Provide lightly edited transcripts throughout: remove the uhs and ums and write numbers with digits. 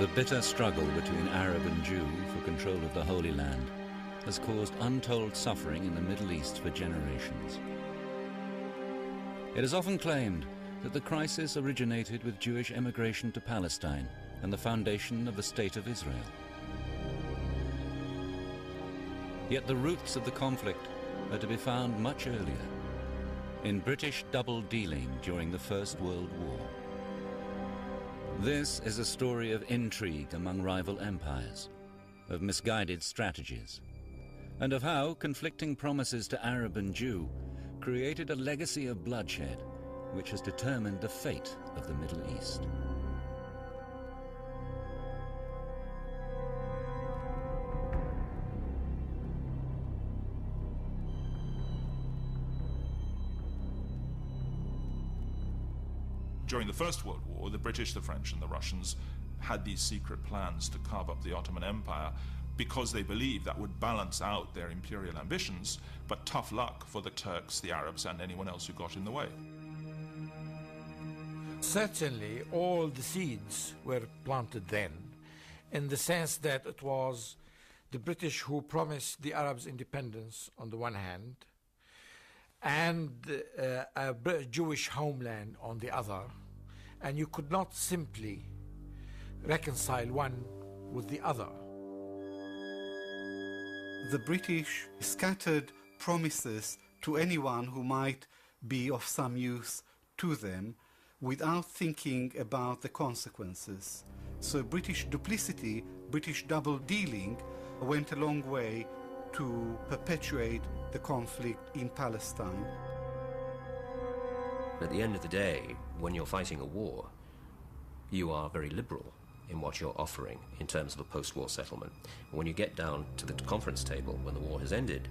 The bitter struggle between Arab and Jew for control of the Holy Land has caused untold suffering in the Middle East for generations. It is often claimed that the crisis originated with Jewish emigration to Palestine and the foundation of the State of Israel. Yet the roots of the conflict are to be found much earlier, in British double-dealing during the First World War. This is a story of intrigue among rival empires, of misguided strategies, and of how conflicting promises to Arab and Jew created a legacy of bloodshed which has determined the fate of the Middle East. During the First World War, the British, the French, and the Russians had these secret plans to carve up the Ottoman Empire because they believed that would balance out their imperial ambitions, but tough luck for the Turks, the Arabs, and anyone else who got in the way. Certainly, all the seeds were planted then, in the sense that it was the British who promised the Arabs independence on the one hand, and a Jewish homeland on the other, and you could not simply reconcile one with the other. The British scattered promises to anyone who might be of some use to them without thinking about the consequences. So British duplicity, British double-dealing went a long way to perpetuate the conflict in Palestine. At the end of the day, when you're fighting a war, you are very liberal in what you're offering in terms of a post-war settlement. When you get down to the conference table when the war has ended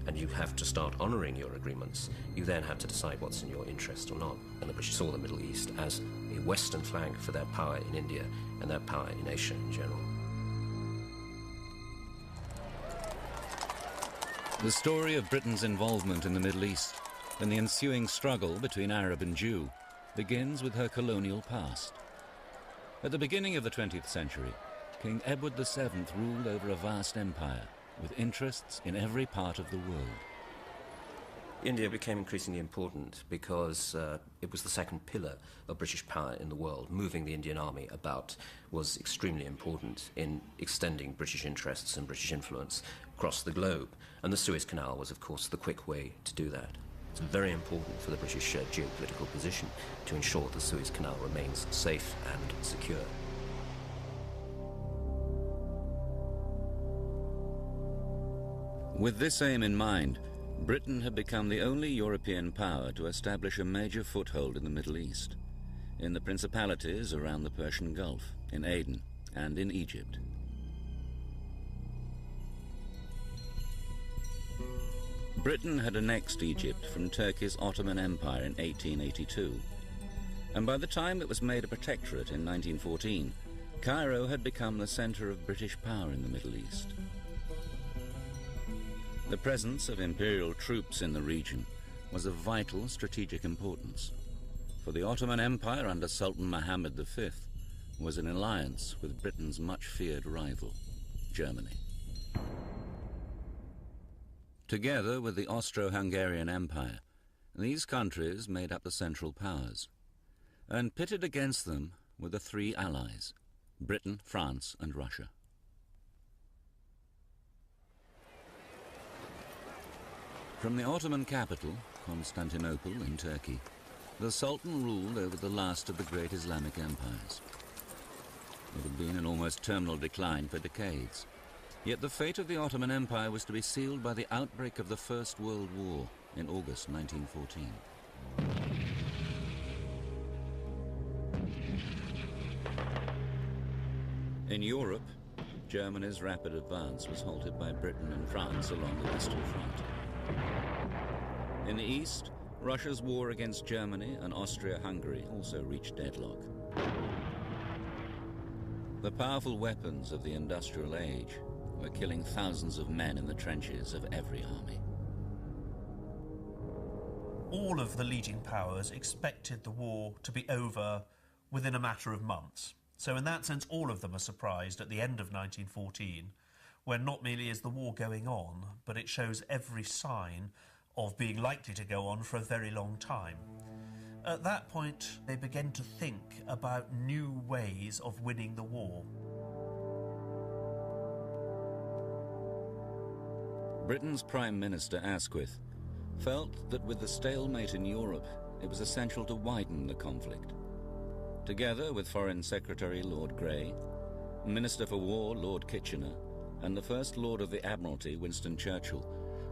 and you have to start honouring your agreements, you then have to decide what's in your interest or not. And the British saw the Middle East as a western flank for their power in India and their power in Asia in general. The story of Britain's involvement in the Middle East and the ensuing struggle between Arab and Jew begins with her colonial past. At the beginning of the 20th century, King Edward VII ruled over a vast empire with interests in every part of the world. India became increasingly important because it was the second pillar of British power in the world. Moving the Indian army about was extremely important in extending British interests and British influence across the globe. And the Suez Canal was, of course, the quick way to do that. It's very important for the British geopolitical position to ensure the Suez Canal remains safe and secure. With this aim in mind, Britain had become the only European power to establish a major foothold in the Middle East, in the principalities around the Persian Gulf, in Aden, and in Egypt. Britain had annexed Egypt from Turkey's Ottoman Empire in 1882, and by the time it was made a protectorate in 1914, Cairo had become the center of British power in the Middle East. The presence of imperial troops in the region was of vital strategic importance, for the Ottoman Empire under Sultan Muhammad V was in alliance with Britain's much-feared rival, Germany. Together with the Austro-Hungarian Empire, these countries made up the Central Powers, and pitted against them were the three allies, Britain, France, and Russia. From the Ottoman capital, Constantinople in Turkey, the Sultan ruled over the last of the great Islamic empires. It had been in almost terminal decline for decades. Yet the fate of the Ottoman Empire was to be sealed by the outbreak of the First World War in August 1914. In Europe, Germany's rapid advance was halted by Britain and France along the Western Front. In the east, Russia's war against Germany and Austria-Hungary also reached deadlock. The powerful weapons of the industrial age were killing thousands of men in the trenches of every army. All of the leading powers expected the war to be over within a matter of months. So in that sense, all of them are surprised at the end of 1914, when not merely is the war going on, but it shows every sign of being likely to go on for a very long time. At that point, they begin to think about new ways of winning the war. Britain's Prime Minister Asquith felt that with the stalemate in Europe, it was essential to widen the conflict. Together with Foreign Secretary Lord Grey, Minister for War Lord Kitchener, and the First Lord of the Admiralty Winston Churchill,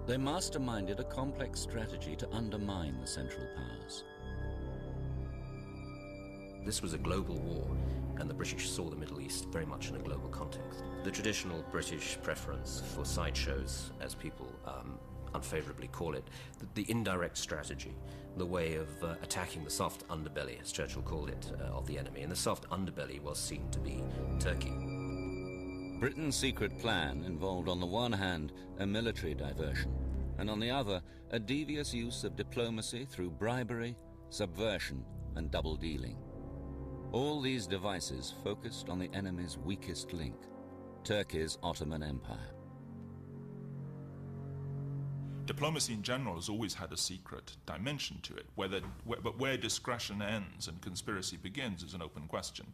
they masterminded a complex strategy to undermine the Central Powers. This was a global war, and the British saw the Middle East very much in a global context. The traditional British preference for sideshows, as people unfavorably call it, the indirect strategy, the way of attacking the soft underbelly, as Churchill called it, of the enemy. And the soft underbelly was seen to be Turkey. Britain's secret plan involved on the one hand a military diversion, and on the other a devious use of diplomacy through bribery, subversion and double-dealing. All these devices focused on the enemy's weakest link, Turkey's Ottoman Empire. Diplomacy in general has always had a secret dimension to it. But where discretion ends and conspiracy begins is an open question.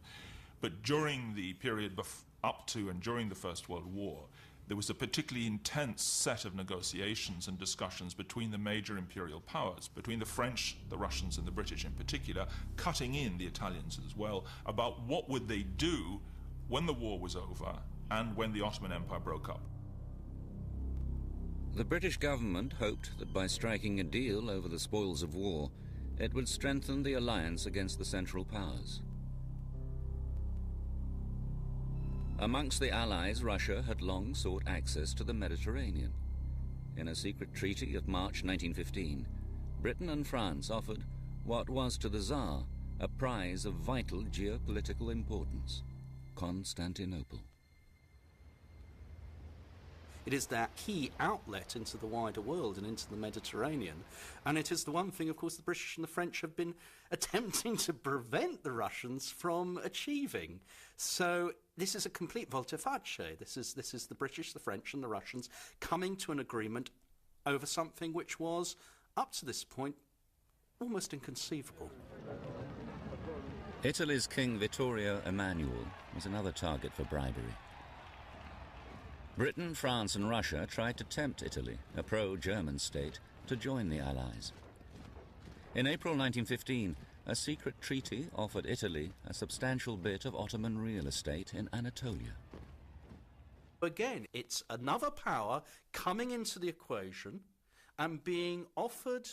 But during the period up to and during the First World War, there was a particularly intense set of negotiations and discussions between the major imperial powers, between the French, the Russians, and the British in particular, cutting in the Italians as well, about what would they do when the war was over and when the Ottoman Empire broke up. The British government hoped that by striking a deal over the spoils of war, it would strengthen the alliance against the Central Powers. Amongst the Allies, Russia had long sought access to the Mediterranean. In a secret treaty of March 1915, Britain and France offered what was to the Tsar a prize of vital geopolitical importance, Constantinople. It is that key outlet into the wider world and into the Mediterranean. And it is the one thing, of course, the British and the French have been attempting to prevent the Russians from achieving. So this is a complete volte-face. This is the British, the French and the Russians coming to an agreement over something which was, up to this point, almost inconceivable. Italy's King Vittorio Emanuele was another target for bribery. Britain, France and Russia tried to tempt Italy, a pro-German state, to join the Allies. In April 1915, a secret treaty offered Italy a substantial bit of Ottoman real estate in Anatolia. Again, it's another power coming into the equation and being offered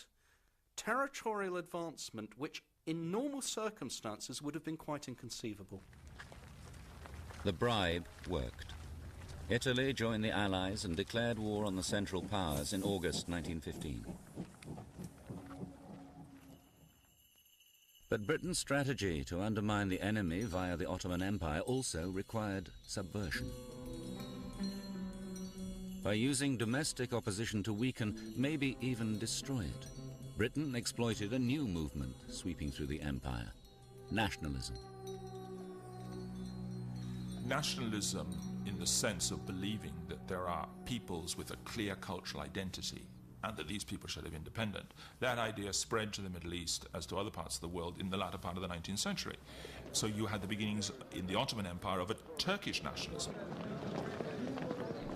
territorial advancement which in normal circumstances would have been quite inconceivable. The bribe worked. Italy joined the Allies and declared war on the Central Powers in August 1915. But Britain's strategy to undermine the enemy via the Ottoman Empire also required subversion. By using domestic opposition to weaken, maybe even destroy it, Britain exploited a new movement sweeping through the empire: nationalism. Nationalism in the sense of believing that there are peoples with a clear cultural identity and that these people should have independent. That idea spread to the Middle East as to other parts of the world in the latter part of the 19th century. So you had the beginnings in the Ottoman Empire of a Turkish nationalism.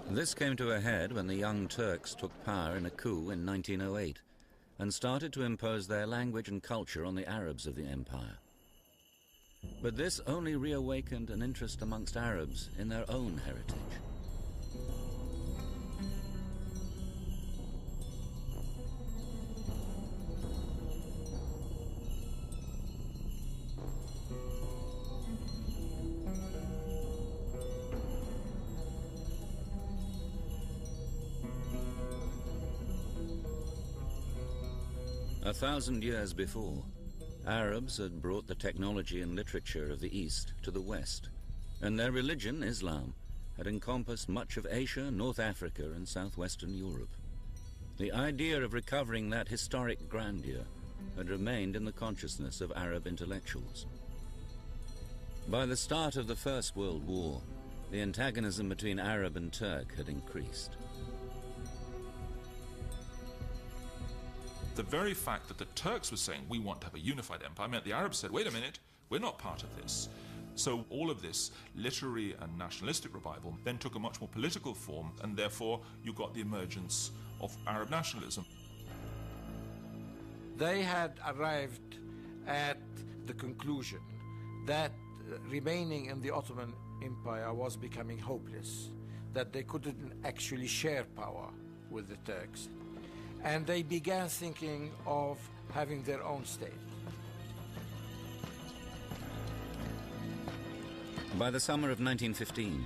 This came to a head when the Young Turks took power in a coup in 1908 and started to impose their language and culture on the Arabs of the empire. But this only reawakened an interest amongst Arabs in their own heritage. A 1,000 years before, Arabs had brought the technology and literature of the East to the West, and their religion, Islam, had encompassed much of Asia, North Africa, and southwestern Europe. The idea of recovering that historic grandeur had remained in the consciousness of Arab intellectuals. By the start of the First World War, the antagonism between Arab and Turk had increased. The very fact that the Turks were saying, we want to have a unified empire, meant the Arabs said, wait a minute, we're not part of this. So all of this literary and nationalistic revival then took a much more political form, and therefore you got the emergence of Arab nationalism. They had arrived at the conclusion that remaining in the Ottoman Empire was becoming hopeless, that they couldn't actually share power with the Turks. And they began thinking of having their own state. By the summer of 1915,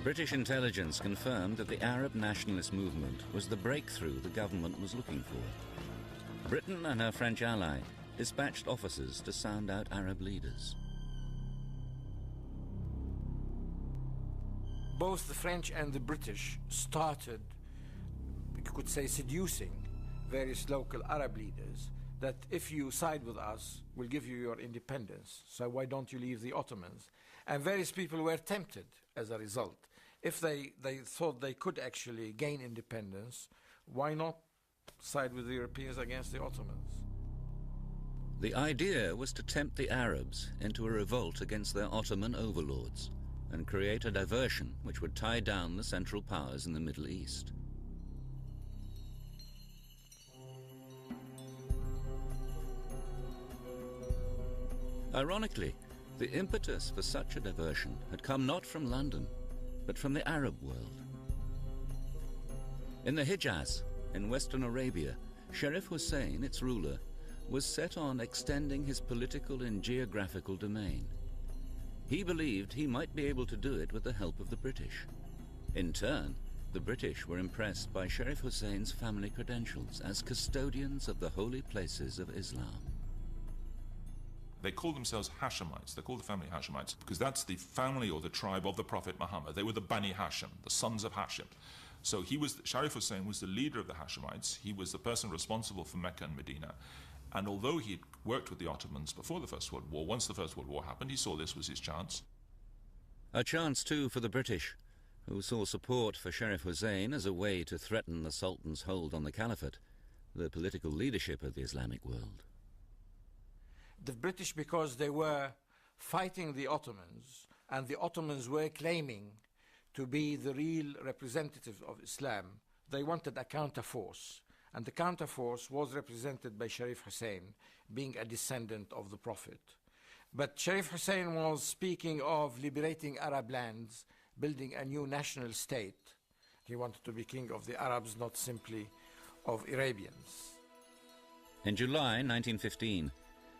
British intelligence confirmed that the Arab nationalist movement was the breakthrough the government was looking for. Britain and her French ally dispatched officers to sound out Arab leaders. Both the French and the British started, you could say, seducing various local Arab leaders that if you side with us, we'll give you your independence, so why don't you leave the Ottomans? And various people were tempted as a result. If they thought they could actually gain independence, why not side with the Europeans against the Ottomans? The idea was to tempt the Arabs into a revolt against their Ottoman overlords and create a diversion which would tie down the Central Powers in the Middle East. Ironically, the impetus for such a diversion had come not from London, but from the Arab world. In the Hijaz, in Western Arabia, Sharif Hussein, its ruler, was set on extending his political and geographical domain. He believed he might be able to do it with the help of the British. In turn, the British were impressed by Sharif Hussein's family credentials as custodians of the holy places of Islam. They called themselves Hashemites. They called the family Hashemites because that's the family or the tribe of the Prophet Muhammad. They were the Bani Hashim, the sons of Hashim. So Sharif Hussein was the leader of the Hashemites. He was the person responsible for Mecca and Medina. And although he had worked with the Ottomans before the First World War, once the First World War happened, he saw this was his chance. A chance, too, for the British, who saw support for Sharif Hussein as a way to threaten the Sultan's hold on the Caliphate, the political leadership of the Islamic world. The British, because they were fighting the Ottomans, and the Ottomans were claiming to be the real representatives of Islam, they wanted a counterforce. And the counterforce was represented by Sharif Hussein, being a descendant of the Prophet. But Sharif Hussein was speaking of liberating Arab lands, building a new national state. He wanted to be king of the Arabs, not simply of Arabians. In July 1915,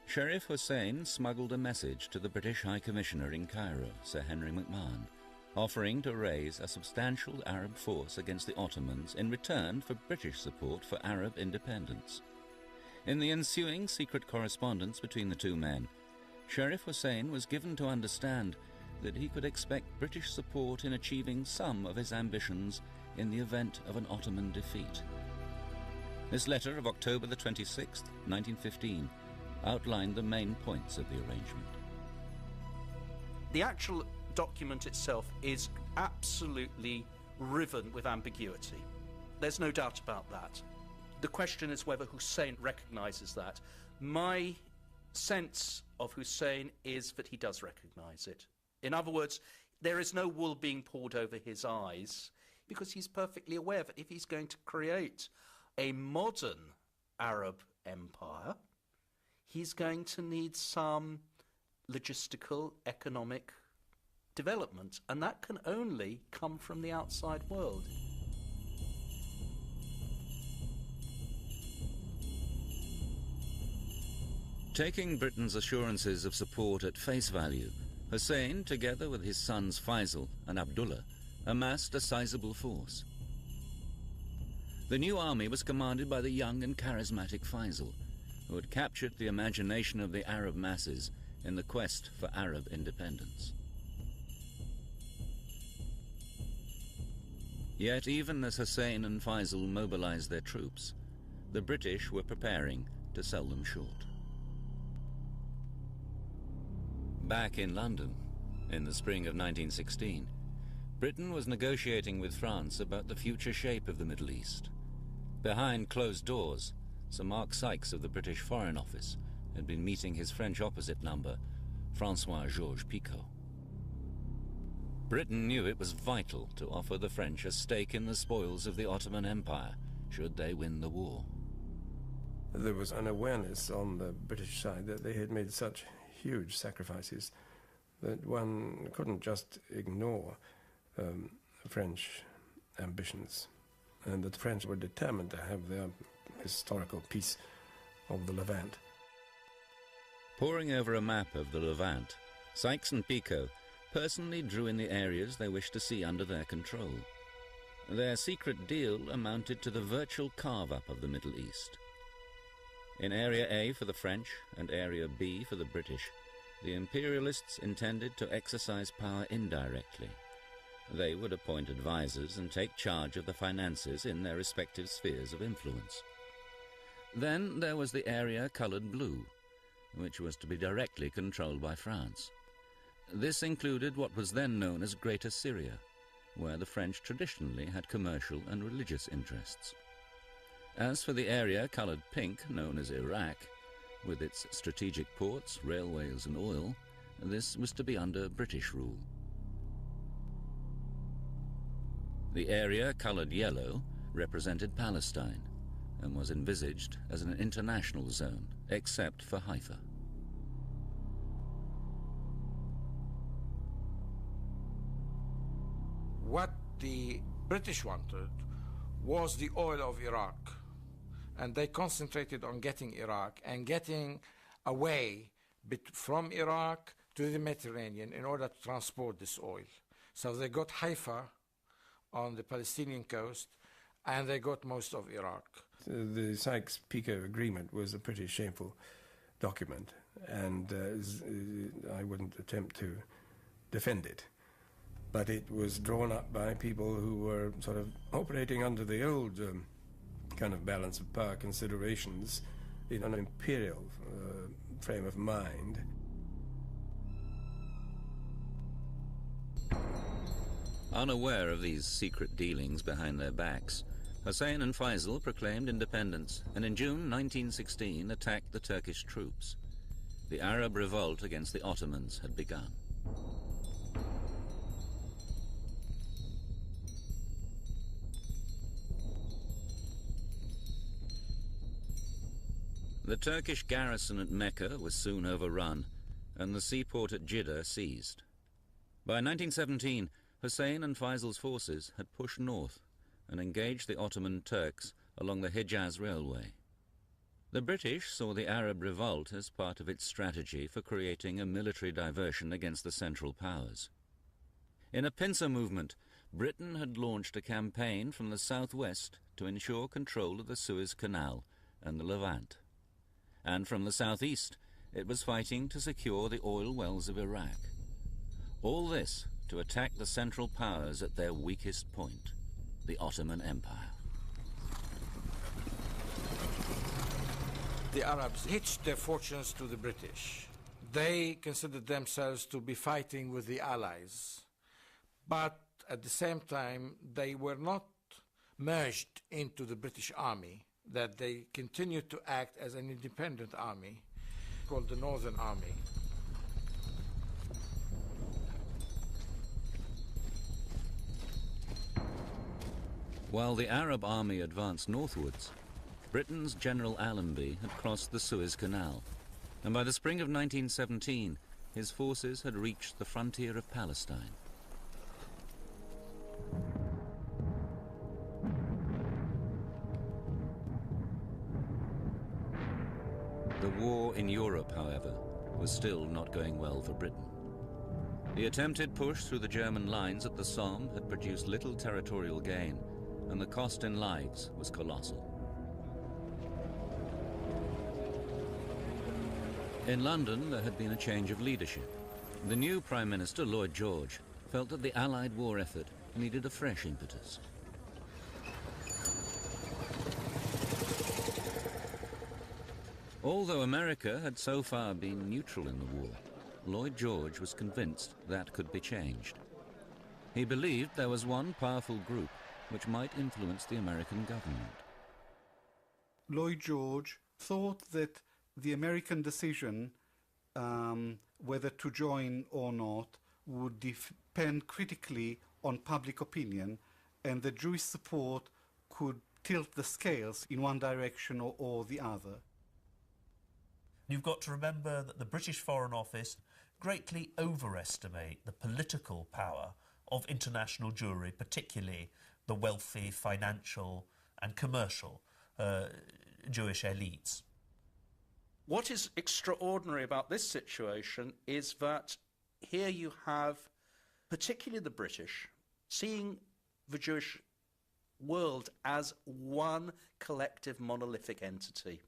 Sharif Hussein smuggled a message to the British High Commissioner in Cairo, Sir Henry McMahon, offering to raise a substantial Arab force against the Ottomans in return for British support for Arab independence. In the ensuing secret correspondence between the two men, Sharif Hussein was given to understand that he could expect British support in achieving some of his ambitions in the event of an Ottoman defeat. This letter of October the 26th, 1915, outlined the main points of the arrangement. The actual document itself is absolutely riven with ambiguity. There's no doubt about that. The question is whether Hussein recognizes that. My sense of Hussein is that he does recognize it. In other words, there is no wool being pulled over his eyes, because he's perfectly aware that if he's going to create a modern Arab empire, he's going to need some logistical, economic development, and that can only come from the outside world. Taking Britain's assurances of support at face value, Hussein, together with his sons Faisal and Abdullah, amassed a sizable force. The new army was commanded by the young and charismatic Faisal, who had captured the imagination of the Arab masses in the quest for Arab independence. Yet even as Hussein and Faisal mobilized their troops, the British were preparing to sell them short. Back in London, in the spring of 1916, Britain was negotiating with France about the future shape of the Middle East. Behind closed doors, Sir Mark Sykes of the British Foreign Office had been meeting his French opposite number, François-Georges Picot. Britain knew it was vital to offer the French a stake in the spoils of the Ottoman Empire, should they win the war. There was an awareness on the British side that they had made such huge sacrifices that one couldn't just ignore French ambitions, and that the French were determined to have their historical piece of the Levant. Poring over a map of the Levant, Sykes and Picot personally drew in the areas they wished to see under their control. Their secret deal amounted to the virtual carve-up of the Middle East. In Area A for the French and Area B for the British, the imperialists intended to exercise power indirectly. They would appoint advisors and take charge of the finances in their respective spheres of influence. Then there was the area coloured blue, which was to be directly controlled by France. This included what was then known as Greater Syria, where the French traditionally had commercial and religious interests. As for the area coloured pink, known as Iraq, with its strategic ports, railways and oil, this was to be under British rule. The area coloured yellow represented Palestine and was envisaged as an international zone, except for Haifa. What the British wanted was the oil of Iraq, and they concentrated on getting Iraq and getting away from Iraq to the Mediterranean in order to transport this oil. So they got Haifa on the Palestinian coast, and they got most of Iraq. The Sykes-Picot agreement was a pretty shameful document, and I wouldn't attempt to defend it. But it was drawn up by people who were sort of operating under the old kind of balance of power considerations in an imperial frame of mind. Unaware of these secret dealings behind their backs, Hussein and Faisal proclaimed independence and in June 1916 attacked the Turkish troops. The Arab revolt against the Ottomans had begun. The Turkish garrison at Mecca was soon overrun, and the seaport at Jeddah seized. By 1917, Hussein and Faisal's forces had pushed north and engaged the Ottoman Turks along the Hejaz Railway. The British saw the Arab revolt as part of its strategy for creating a military diversion against the Central Powers. In a pincer movement, Britain had launched a campaign from the southwest to ensure control of the Suez Canal and the Levant. And from the southeast, it was fighting to secure the oil wells of Iraq. All this to attack the Central Powers at their weakest point, the Ottoman Empire. The Arabs hitched their fortunes to the British. They considered themselves to be fighting with the Allies, but at the same time, they were not merged into the British Army, that they continued to act as an independent army called the Northern Army. While the Arab army advanced northwards, Britain's General Allenby had crossed the Suez Canal, and by the spring of 1917, his forces had reached the frontier of Palestine. The war in Europe, however, was still not going well for Britain. The attempted push through the German lines at the Somme had produced little territorial gain, and the cost in lives was colossal. In London, there had been a change of leadership. The new Prime Minister, Lloyd George, felt that the Allied war effort needed a fresh impetus. Although America had so far been neutral in the war, Lloyd George was convinced that could be changed. He believed there was one powerful group which might influence the American government. Lloyd George thought that the American decision whether to join or not would depend critically on public opinion, and that Jewish support could tilt the scales in one direction or the other. You've got to remember that the British Foreign Office greatly overestimate the political power of international Jewry, particularly the wealthy, financial and commercial Jewish elites. What is extraordinary about this situation is that here you have, particularly the British, seeing the Jewish world as one collective monolithic entity.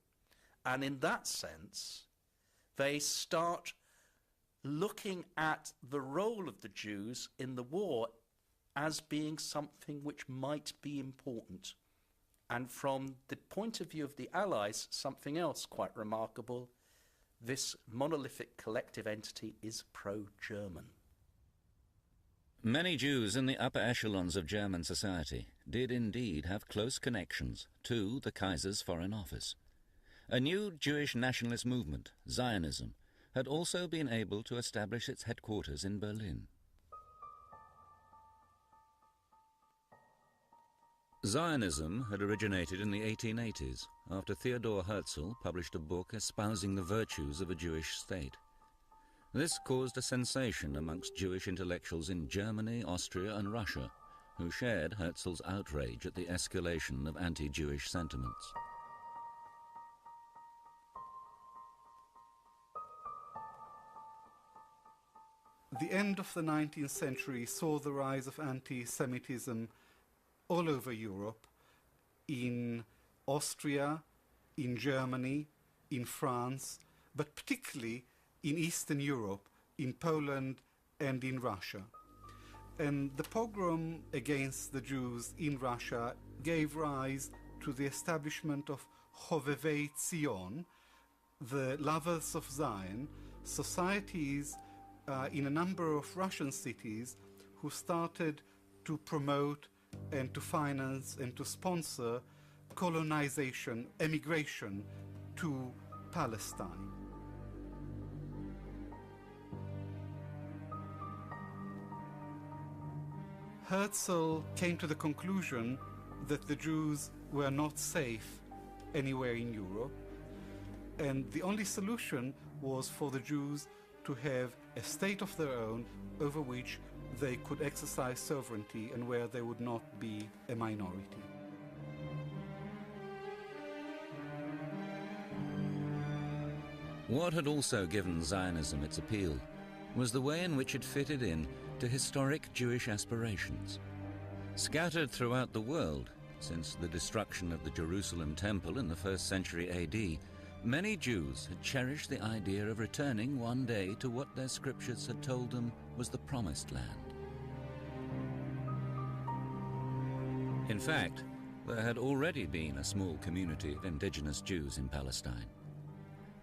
And in that sense, they start looking at the role of the Jews in the war as being something which might be important. And from the point of view of the Allies, something else quite remarkable, this monolithic collective entity is pro-German. Many Jews in the upper echelons of German society did indeed have close connections to the Kaiser's Foreign Office. A new Jewish nationalist movement, Zionism, had also been able to establish its headquarters in Berlin. Zionism had originated in the 1880s after Theodor Herzl published a book espousing the virtues of a Jewish state. This caused a sensation amongst Jewish intellectuals in Germany, Austria and Russia, who shared Herzl's outrage at the escalation of anti-Jewish sentiments. The end of the 19th century saw the rise of anti-Semitism all over Europe, in Austria, in Germany, in France, but particularly in Eastern Europe, in Poland and in Russia. And the pogrom against the Jews in Russia gave rise to the establishment of Hovevei Zion, the lovers of Zion, societies in a number of Russian cities who started to promote and to finance and to sponsor colonization, emigration to Palestine. Herzl came to the conclusion that the Jews were not safe anywhere in Europe, and the only solution was for the Jews to have a state of their own over which they could exercise sovereignty and where they would not be a minority. What had also given Zionism its appeal was the way in which it fitted in to historic Jewish aspirations. Scattered throughout the world since the destruction of the Jerusalem Temple in the 1st century AD, many Jews had cherished the idea of returning one day to what their scriptures had told them was the Promised Land. In fact, there had already been a small community of indigenous Jews in Palestine.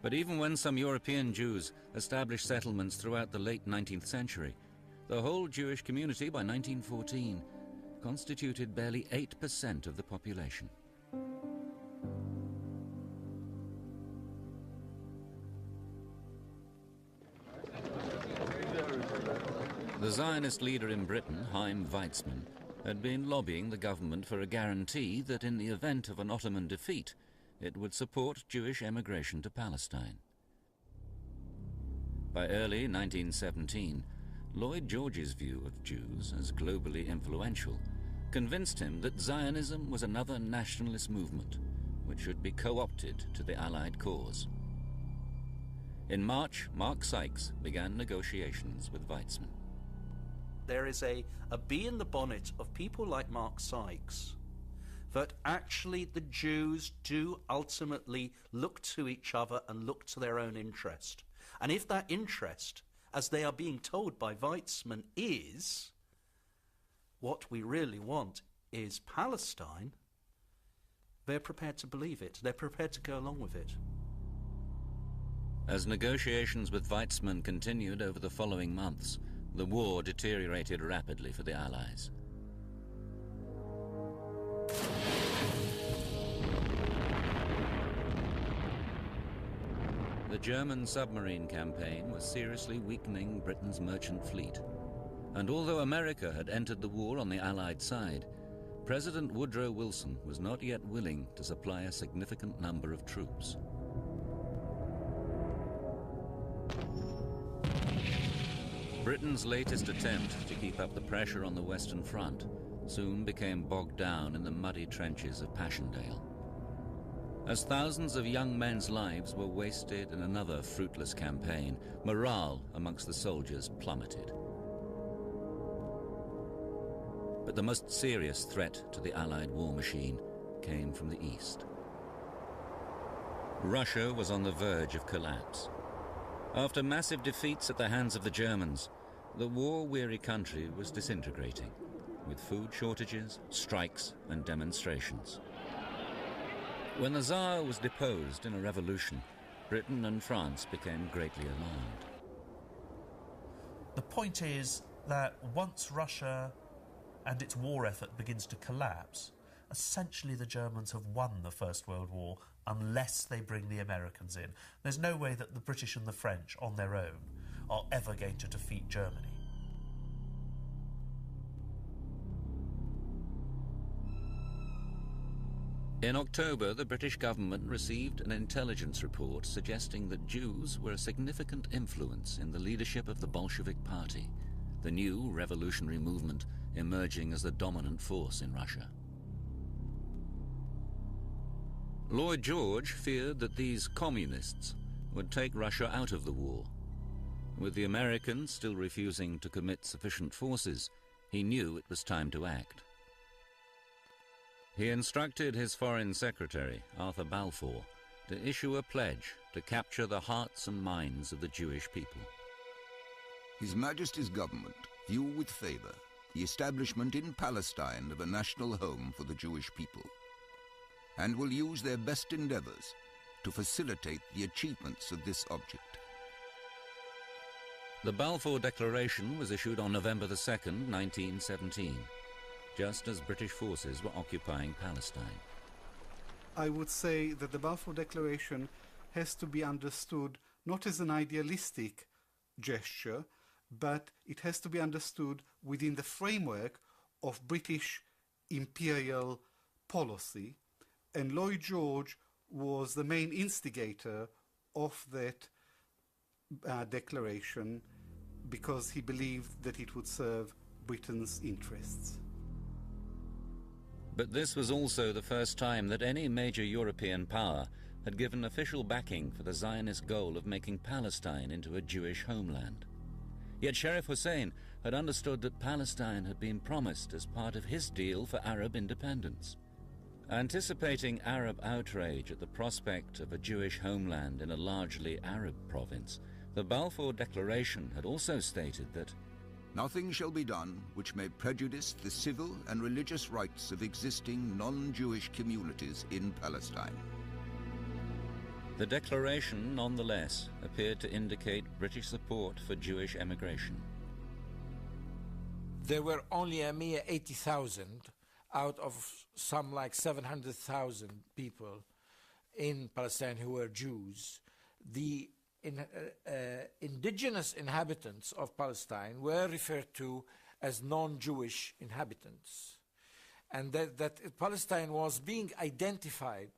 But even when some European Jews established settlements throughout the late 19th century, the whole Jewish community by 1914 constituted barely 8% of the population. The Zionist leader in Britain, Chaim Weizmann, had been lobbying the government for a guarantee that in the event of an Ottoman defeat, it would support Jewish emigration to Palestine. By early 1917, Lloyd George's view of Jews as globally influential convinced him that Zionism was another nationalist movement which should be co-opted to the Allied cause. In March, Mark Sykes began negotiations with Weizmann. There is a bee in the bonnet of people like Mark Sykes that actually the Jews do ultimately look to each other and look to their own interest. And if that interest, as they are being told by Weizmann, is what we really want is Palestine, they're prepared to believe it. They're prepared to go along with it. As negotiations with Weizmann continued over the following months, the war deteriorated rapidly for the Allies. The German submarine campaign was seriously weakening Britain's merchant fleet. And although America had entered the war on the Allied side, President Woodrow Wilson was not yet willing to supply a significant number of troops. Britain's latest attempt to keep up the pressure on the Western Front soon became bogged down in the muddy trenches of Passchendaele. As thousands of young men's lives were wasted in another fruitless campaign, morale amongst the soldiers plummeted. But the most serious threat to the Allied war machine came from the east. Russia was on the verge of collapse. After massive defeats at the hands of the Germans, the war-weary country was disintegrating, with food shortages, strikes, and demonstrations. When the Tsar was deposed in a revolution, Britain and France became greatly alarmed. The point is that once Russia and its war effort begins to collapse, essentially the Germans have won the First World War unless they bring the Americans in. There's no way that the British and the French on their own are ever going to defeat Germany. In October, the British government received an intelligence report suggesting that Jews were a significant influence in the leadership of the Bolshevik Party, the new revolutionary movement emerging as the dominant force in Russia. Lloyd George feared that these communists would take Russia out of the war. With the Americans still refusing to commit sufficient forces, he knew it was time to act. He instructed his Foreign Secretary, Arthur Balfour, to issue a pledge to capture the hearts and minds of the Jewish people. His Majesty's government view with favour the establishment in Palestine of a national home for the Jewish people, and will use their best endeavours to facilitate the achievements of this object. The Balfour Declaration was issued on November 2nd, 1917, just as British forces were occupying Palestine. I would say that the Balfour Declaration has to be understood not as an idealistic gesture, but it has to be understood within the framework of British imperial policy. And Lloyd George was the main instigator of that declaration because he believed that it would serve Britain's interests. But this was also the first time that any major European power had given official backing for the Zionist goal of making Palestine into a Jewish homeland. Yet Sharif Hussein had understood that Palestine had been promised as part of his deal for Arab independence. Anticipating Arab outrage at the prospect of a Jewish homeland in a largely Arab province, the Balfour Declaration had also stated that nothing shall be done which may prejudice the civil and religious rights of existing non-Jewish communities in Palestine. The declaration, nonetheless, appeared to indicate British support for Jewish emigration. There were only a mere 80,000 out of some like 700,000 people in Palestine who were Jews. The indigenous inhabitants of Palestine were referred to as non-Jewish inhabitants, and that Palestine was being identified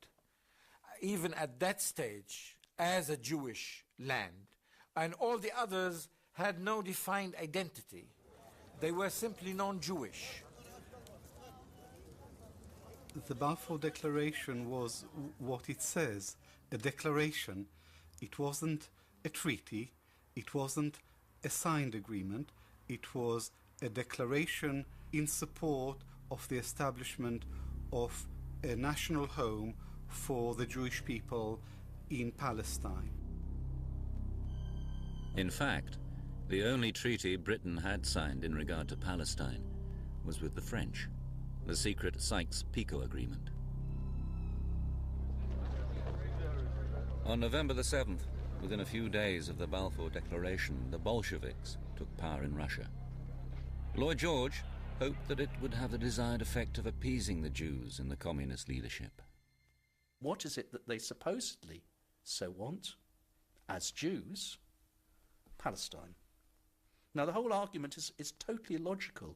even at that stage as a Jewish land, and all the others had no defined identity. They were simply non-Jewish. The Balfour Declaration was what it says, a declaration. It wasn't a treaty, it wasn't a signed agreement, it was a declaration in support of the establishment of a national home for the Jewish people in Palestine. In fact, the only treaty Britain had signed in regard to Palestine was with the French, the secret Sykes-Picot Agreement. On November the 7th, Within a few days of the Balfour Declaration, the Bolsheviks took power in Russia. Lloyd George hoped that it would have the desired effect of appeasing the Jews in the communist leadership. What is it that they supposedly so want, as Jews? Palestine. Now, the whole argument is totally illogical.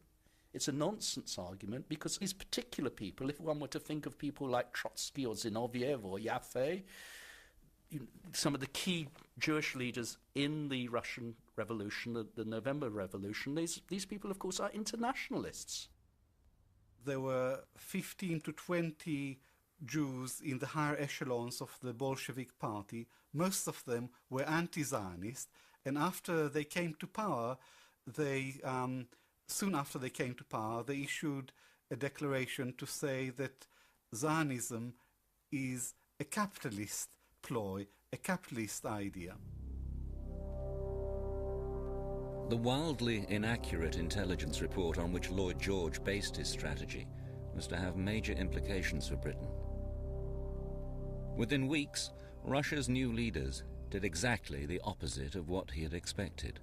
It's a nonsense argument because these particular people, if one were to think of people like Trotsky or Zinoviev or Yaffe, some of the key Jewish leaders in the Russian Revolution, the November Revolution, these people, of course, are internationalists. There were 15 to 20 Jews in the higher echelons of the Bolshevik party. Most of them were anti-Zionist, and after they came to power, soon after they came to power, they issued a declaration to say that Zionism is a capitalist ploy, a capitalist idea. The wildly inaccurate intelligence report on which Lloyd George based his strategy was to have major implications for Britain. Within weeks, Russia's new leaders did exactly the opposite of what he had expected.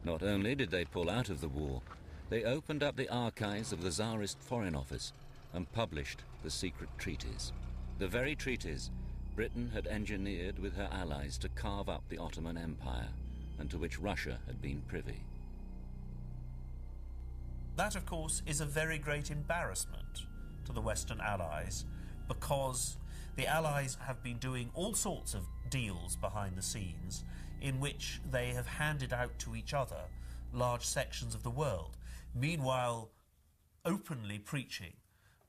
Not only did they pull out of the war, they opened up the archives of the Tsarist Foreign Office and published the secret treaties. The very treaties Britain had engineered with her allies to carve up the Ottoman Empire, and to which Russia had been privy. That, of course, is a very great embarrassment to the Western Allies, because the Allies have been doing all sorts of deals behind the scenes in which they have handed out to each other large sections of the world, meanwhile openly preaching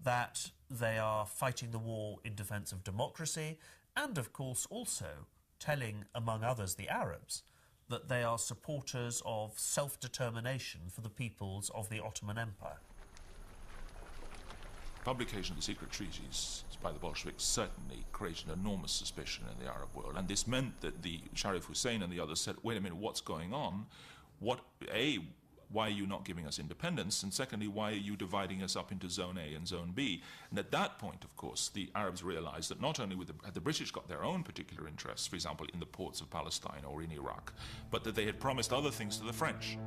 that they are fighting the war in defence of democracy, and of course also telling, among others, the Arabs, that they are supporters of self-determination for the peoples of the Ottoman Empire. Publication of the secret treaties by the Bolsheviks certainly created enormous suspicion in the Arab world, and this meant that the Sharif Hussein and the others said, wait a minute, what's going on? Why are you not giving us independence? And secondly, why are you dividing us up into Zone A and Zone B? And at that point, of course, the Arabs realized that not only had the British got their own particular interests, for example, in the ports of Palestine or in Iraq, but that they had promised other things to the French.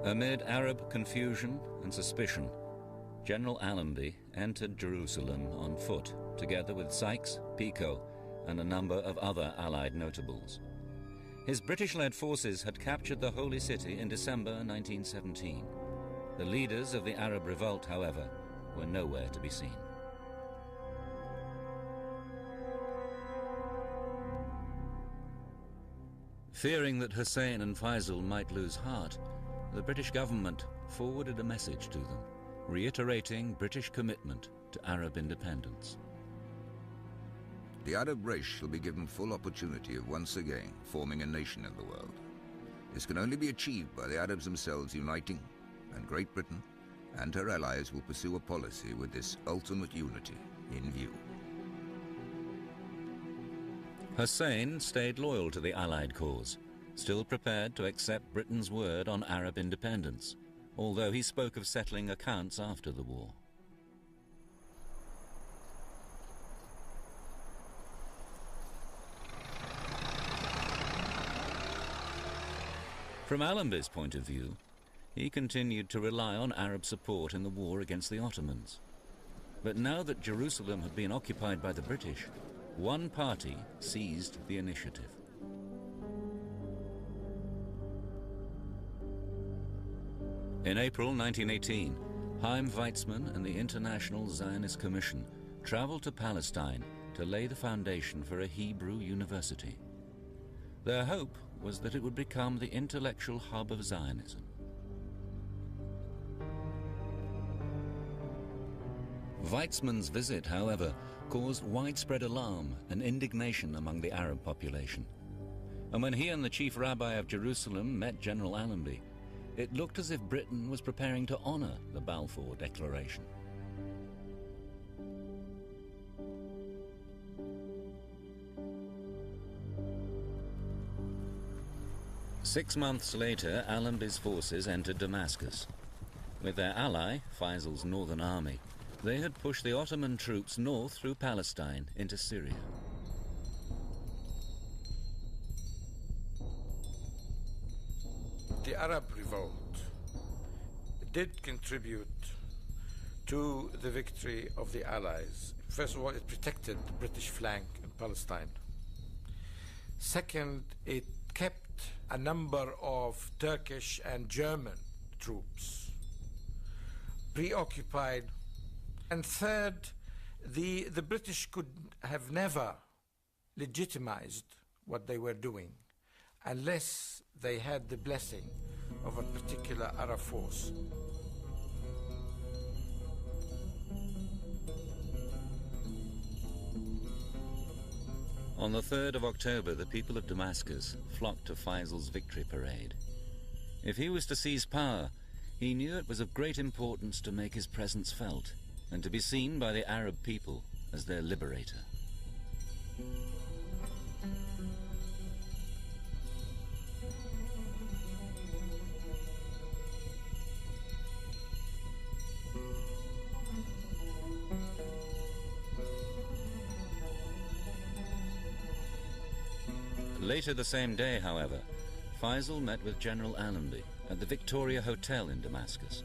Amid Arab confusion and suspicion, General Allenby entered Jerusalem on foot, together with Sykes, Picot, and a number of other Allied notables. His British-led forces had captured the Holy City in December 1917. The leaders of the Arab revolt, however, were nowhere to be seen. Fearing that Hussein and Faisal might lose heart, the British government forwarded a message to them, reiterating British commitment to Arab independence. The Arab race shall be given full opportunity of once again forming a nation in the world. This can only be achieved by the Arabs themselves uniting, and Great Britain and her allies will pursue a policy with this ultimate unity in view. Hussein stayed loyal to the Allied cause, still prepared to accept Britain's word on Arab independence, although he spoke of settling accounts after the war. From Allenby's point of view, he continued to rely on Arab support in the war against the Ottomans. But now that Jerusalem had been occupied by the British, one party seized the initiative. In April 1918, Chaim Weizmann and the International Zionist Commission traveled to Palestine to lay the foundation for a Hebrew university. Their hope was that it would become the intellectual hub of Zionism. Weizmann's visit, however, caused widespread alarm and indignation among the Arab population. And when he and the chief rabbi of Jerusalem met General Allenby, it looked as if Britain was preparing to honor the Balfour Declaration. Six months later, Allenby's forces entered Damascus. With their ally, Faisal's Northern Army, They had pushed the Ottoman troops north through Palestine into Syria. The Arab revolt did contribute to the victory of the Allies. First of all, it protected the British flank in Palestine. Second, it kept a number of Turkish and German troops preoccupied. And third, the British could have never legitimized what they were doing unless they had the blessing of a particular Arab force. On the 3rd of October, the people of Damascus flocked to Faisal's victory parade. If he was to seize power, he knew it was of great importance to make his presence felt and to be seen by the Arab people as their liberator. Later the same day, however, Faisal met with General Allenby at the Victoria Hotel in Damascus.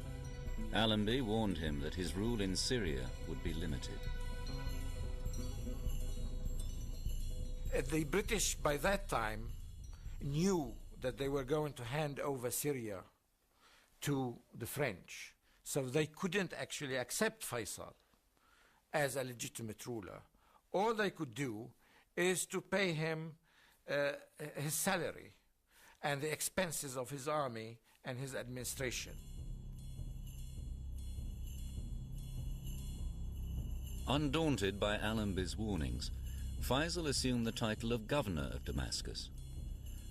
Allenby warned him that his rule in Syria would be limited. The British, by that time, knew that they were going to hand over Syria to the French, so they couldn't actually accept Faisal as a legitimate ruler. All they could do is to pay him his salary and the expenses of his army and his administration. Undaunted by Allenby's warnings, Faisal assumed the title of governor of Damascus.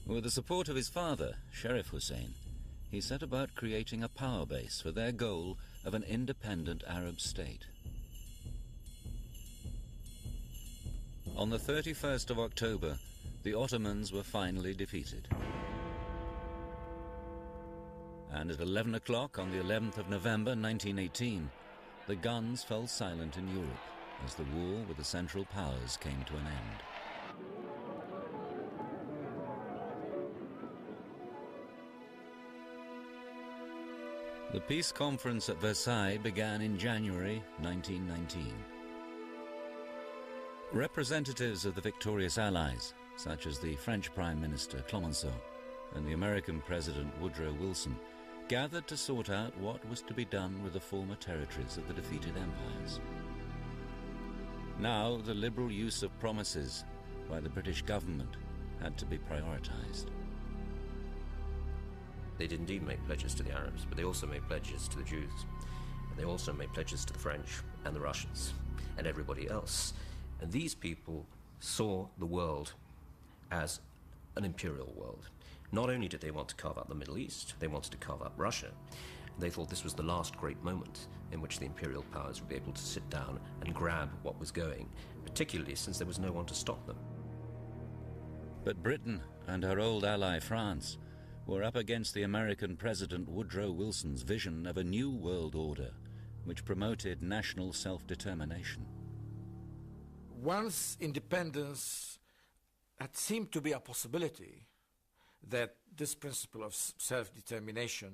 With the support of his father, Sheriff Hussein, he set about creating a power base for their goal of an independent Arab state. On the 31st of October, the Ottomans were finally defeated. And at 11 o'clock on the 11th of November 1918, the guns fell silent in Europe as the war with the Central Powers came to an end. The peace conference at Versailles began in January 1919. Representatives of the victorious Allies, such as the French Prime Minister Clemenceau and the American President Woodrow Wilson, gathered to sort out what was to be done with the former territories of the defeated empires. Now, the liberal use of promises by the British government had to be prioritized. They did indeed make pledges to the Arabs, but they also made pledges to the Jews. And they also made pledges to the French and the Russians and everybody else. And these people saw the world as an imperial world. Not only did they want to carve out the Middle East, they wanted to carve out Russia. They thought this was the last great moment in which the imperial powers would be able to sit down and grab what was going, particularly since there was no one to stop them. But Britain and her old ally France were up against the American President Woodrow Wilson's vision of a new world order which promoted national self-determination. Once independence had seemed to be a possibility, that this principle of self-determination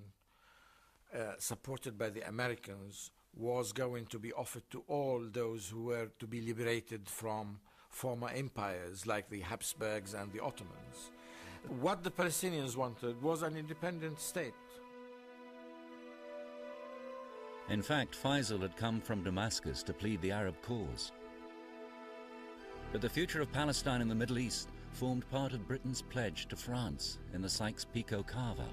supported by the Americans was going to be offered to all those who were to be liberated from former empires like the Habsburgs and the Ottomans. What the Palestinians wanted was an independent state. In fact, Faisal had come from Damascus to plead the Arab cause. But the future of Palestine and the Middle East formed part of Britain's pledge to France in the Sykes-Picot carve-out.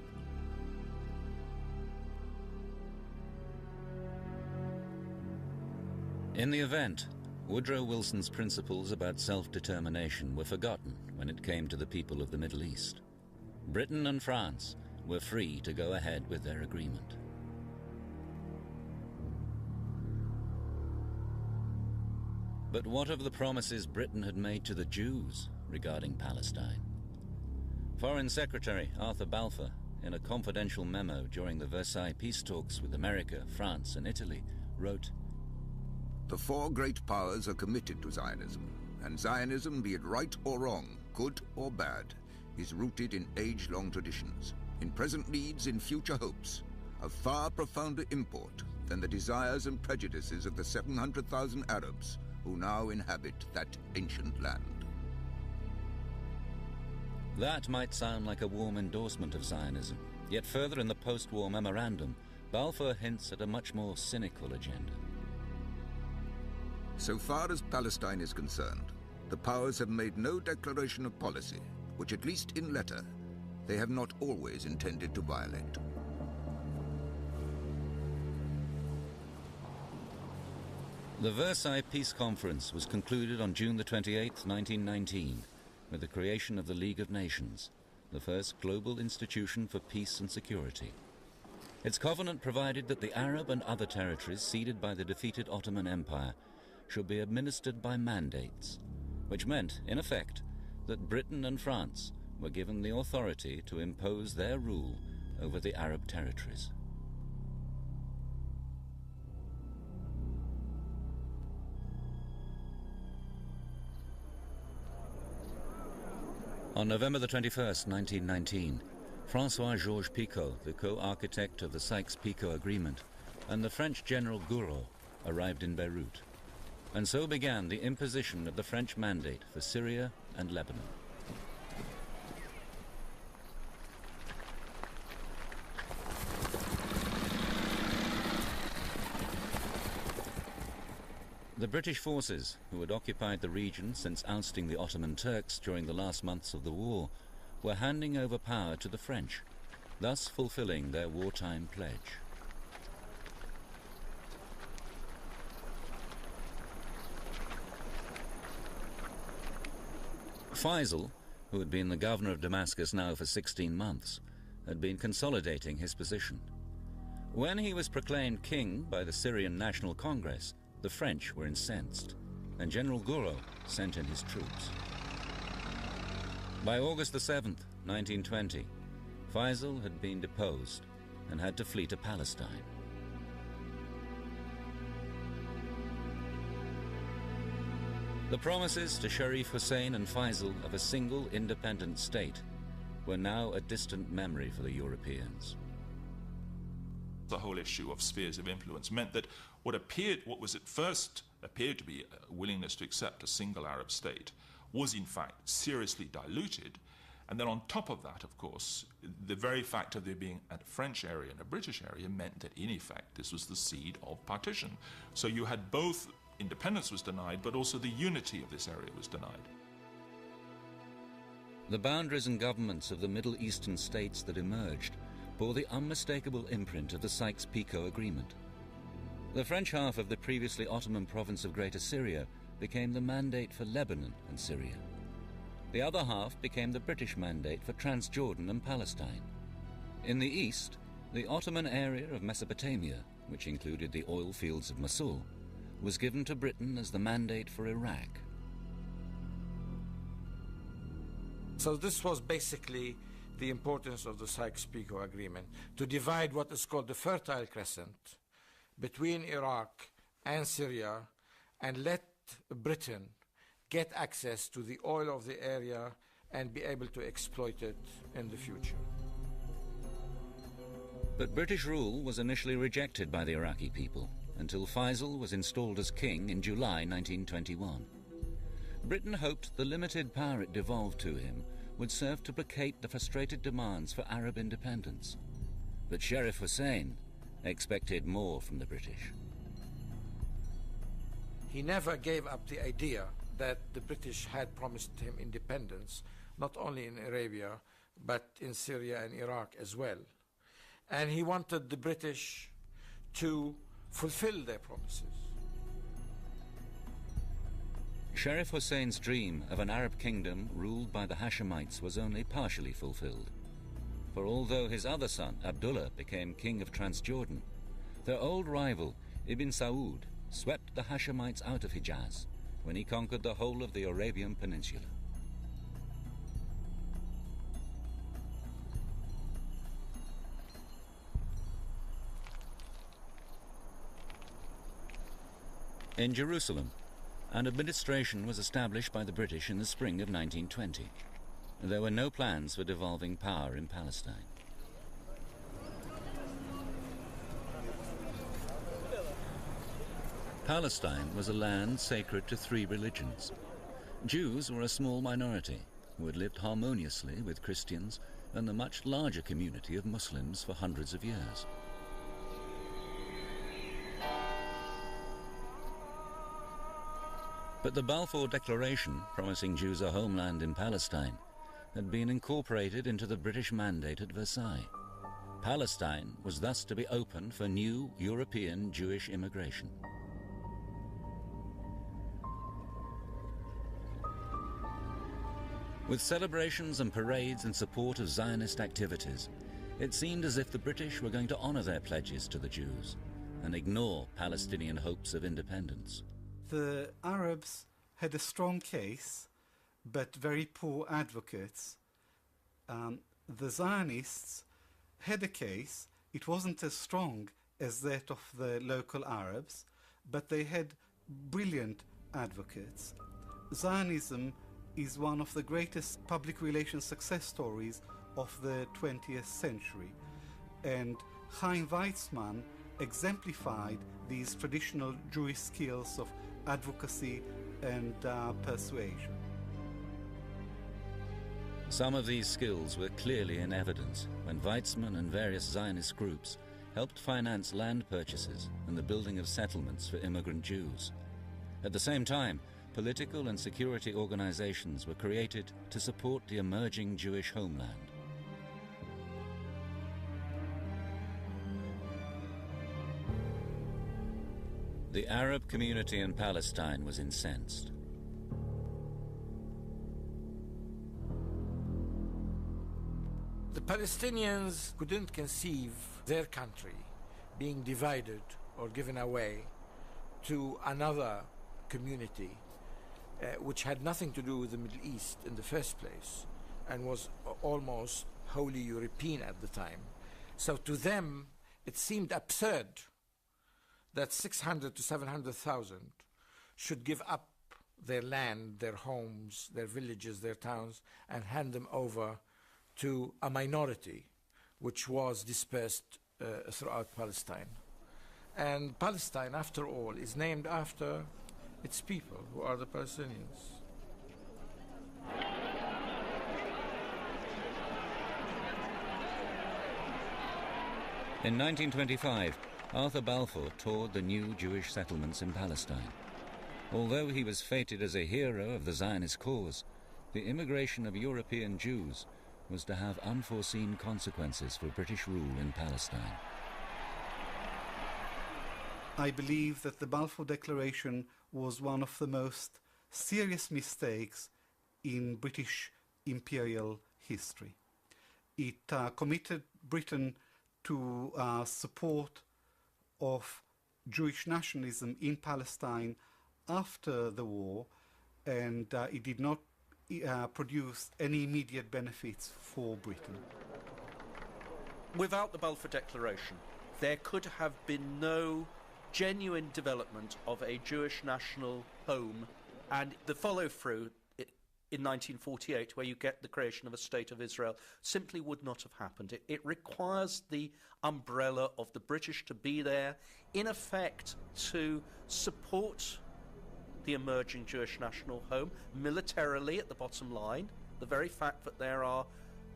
In the event, Woodrow Wilson's principles about self-determination were forgotten when it came to the people of the Middle East. Britain and France were free to go ahead with their agreement. But what of the promises Britain had made to the Jews regarding Palestine? Foreign Secretary Arthur Balfour, in a confidential memo during the Versailles peace talks with America, France, and Italy, wrote, The four great powers are committed to Zionism, and Zionism, be it right or wrong, good or bad, is rooted in age-long traditions, in present needs, in future hopes, of far profounder import than the desires and prejudices of the 700,000 Arabs who now inhabit that ancient land. That might sound like a warm endorsement of Zionism, yet further in the post-war memorandum, Balfour hints at a much more cynical agenda. So far as Palestine is concerned, the powers have made no declaration of policy, which at least in letter, they have not always intended to violate. The Versailles Peace Conference was concluded on June the 28th, 1919, with the creation of the League of Nations, the first global institution for peace and security. Its covenant provided that the Arab and other territories ceded by the defeated Ottoman Empire should be administered by mandates, which meant, in effect, that Britain and France were given the authority to impose their rule over the Arab territories. On November the 21st, 1919, François-Georges Picot, the co-architect of the Sykes-Picot Agreement, and the French General Gouraud arrived in Beirut. And so began the imposition of the French mandate for Syria and Lebanon. The British forces, who had occupied the region since ousting the Ottoman Turks during the last months of the war, were handing over power to the French, thus fulfilling their wartime pledge. Faisal, who had been the governor of Damascus now for 16 months, had been consolidating his position. When he was proclaimed king by the Syrian National Congress, the French were incensed, and General Gouraud sent in his troops. By August the 7th, 1920, Faisal had been deposed and had to flee to Palestine. The promises to Sharif Hussein and Faisal of a single independent state were now a distant memory for the Europeans. The whole issue of spheres of influence meant that what was at first appeared to be a willingness to accept a single Arab state was in fact seriously diluted. And then on top of that, of course, the very fact of there being a French area and a British area meant that in effect this was the seed of partition. So you had both independence was denied, but also the unity of this area was denied. The boundaries and governments of the Middle Eastern states that emerged bore the unmistakable imprint of the Sykes-Picot Agreement. The French half of the previously Ottoman province of Greater Syria became the mandate for Lebanon and Syria. The other half became the British mandate for Transjordan and Palestine. In the east, the Ottoman area of Mesopotamia, which included the oil fields of Mosul, was given to Britain as the mandate for Iraq. So this was basically the importance of the Sykes-Picot Agreement, to divide what is called the Fertile Crescent between Iraq and Syria and let Britain get access to the oil of the area and be able to exploit it in the future. But British rule was initially rejected by the Iraqi people until Faisal was installed as king in July 1921. Britain hoped the limited power it devolved to him would serve to placate the frustrated demands for Arab independence. But Sharif Hussein expected more from the British. He never gave up the idea that the British had promised him independence, not only in Arabia, but in Syria and Iraq as well. And he wanted the British to fulfill their promises. Sharif Hussein's dream of an Arab kingdom ruled by the Hashemites was only partially fulfilled. For although his other son, Abdullah, became king of Transjordan, their old rival, Ibn Saud, swept the Hashemites out of Hijaz when he conquered the whole of the Arabian Peninsula. In Jerusalem, an administration was established by the British in the spring of 1920. There were no plans for devolving power in Palestine. Palestine was a land sacred to three religions. Jews were a small minority who had lived harmoniously with Christians and the much larger community of Muslims for hundreds of years. But the Balfour Declaration, promising Jews a homeland in Palestine, had been incorporated into the British mandate at Versailles. Palestine was thus to be open for new European Jewish immigration. With celebrations and parades in support of Zionist activities, it seemed as if the British were going to honor their pledges to the Jews and ignore Palestinian hopes of independence. The Arabs had a strong case, but very poor advocates. The Zionists had a case. It wasn't as strong as that of the local Arabs, but they had brilliant advocates. Zionism is one of the greatest public relations success stories of the 20th century, and Chaim Weizmann exemplified these traditional Jewish skills of advocacy and persuasion. Some of these skills were clearly in evidence when Weizmann and various Zionist groups helped finance land purchases and the building of settlements for immigrant Jews. At the same time, political and security organizations were created to support the emerging Jewish homeland. The Arab community in Palestine was incensed. The Palestinians couldn't conceive their country being divided or given away to another community which had nothing to do with the Middle East in the first place and was almost wholly European at the time. So to them it seemed absurd that 600 to 700,000 should give up their land, their homes, their villages, their towns, and hand them over to a minority which was dispersed throughout Palestine. And Palestine, after all, is named after its people, who are the Palestinians. In 1925, Arthur Balfour toured the new Jewish settlements in Palestine. Although he was feted as a hero of the Zionist cause, the immigration of European Jews was to have unforeseen consequences for British rule in Palestine. I believe that the Balfour Declaration was one of the most serious mistakes in British imperial history. It committed Britain to support of Jewish nationalism in Palestine after the war, and it did not produce any immediate benefits for Britain. Without the Balfour Declaration, there could have been no genuine development of a Jewish national home, and the follow-through in 1948, where you get the creation of a State of Israel, simply would not have happened. It requires the umbrella of the British to be there, in effect, to support the emerging Jewish national home, militarily at the bottom line. The very fact that there are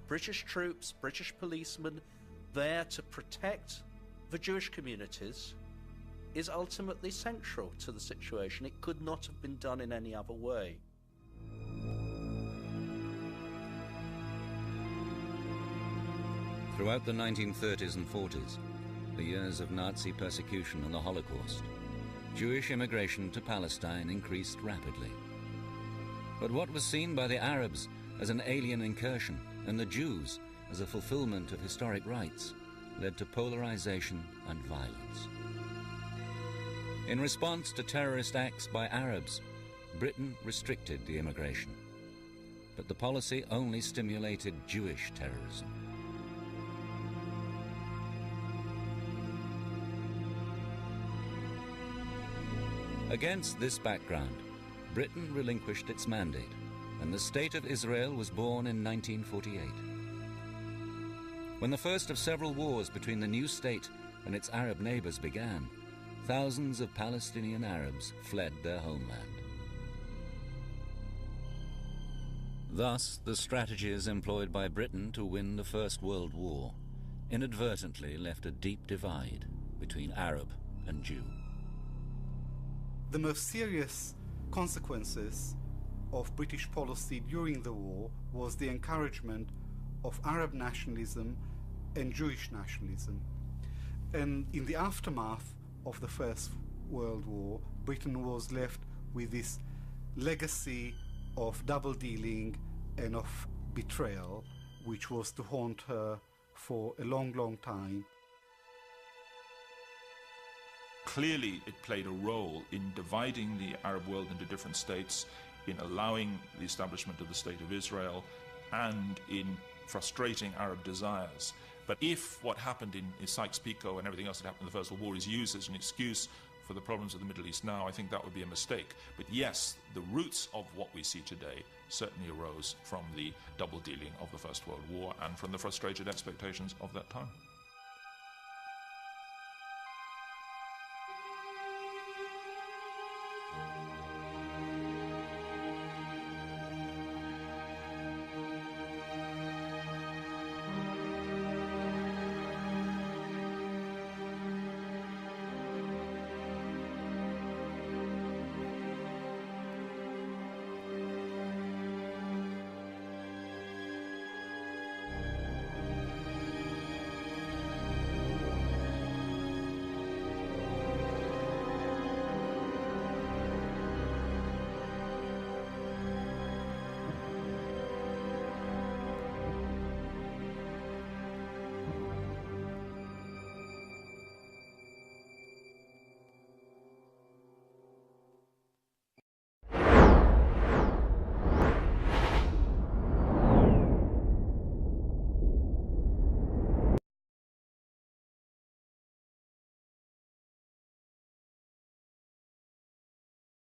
British troops, British policemen there to protect the Jewish communities is ultimately central to the situation. It could not have been done in any other way. Throughout the 1930s and 40s, the years of Nazi persecution and the Holocaust, Jewish immigration to Palestine increased rapidly. But what was seen by the Arabs as an alien incursion and the Jews as a fulfillment of historic rights led to polarization and violence. In response to terrorist acts by Arabs, Britain restricted the immigration, but the policy only stimulated Jewish terrorism. Against this background, Britain relinquished its mandate, and the State of Israel was born in 1948. When the first of several wars between the new state and its Arab neighbors began, thousands of Palestinian Arabs fled their homeland. Thus, the strategies employed by Britain to win the First World War inadvertently left a deep divide between Arab and Jew. The most serious consequences of British policy during the war was the encouragement of Arab nationalism and Jewish nationalism. And in the aftermath of the First World War, Britain was left with this legacy of double-dealing and of betrayal, which was to haunt her for a long, long time. Clearly, it played a role in dividing the Arab world into different states, in allowing the establishment of the State of Israel, and in frustrating Arab desires. But if what happened in Sykes-Picot and everything else that happened in the First World War is used as an excuse for the problems of the Middle East now, I think that would be a mistake. But yes, the roots of what we see today certainly arose from the double dealing of the First World War and from the frustrated expectations of that time.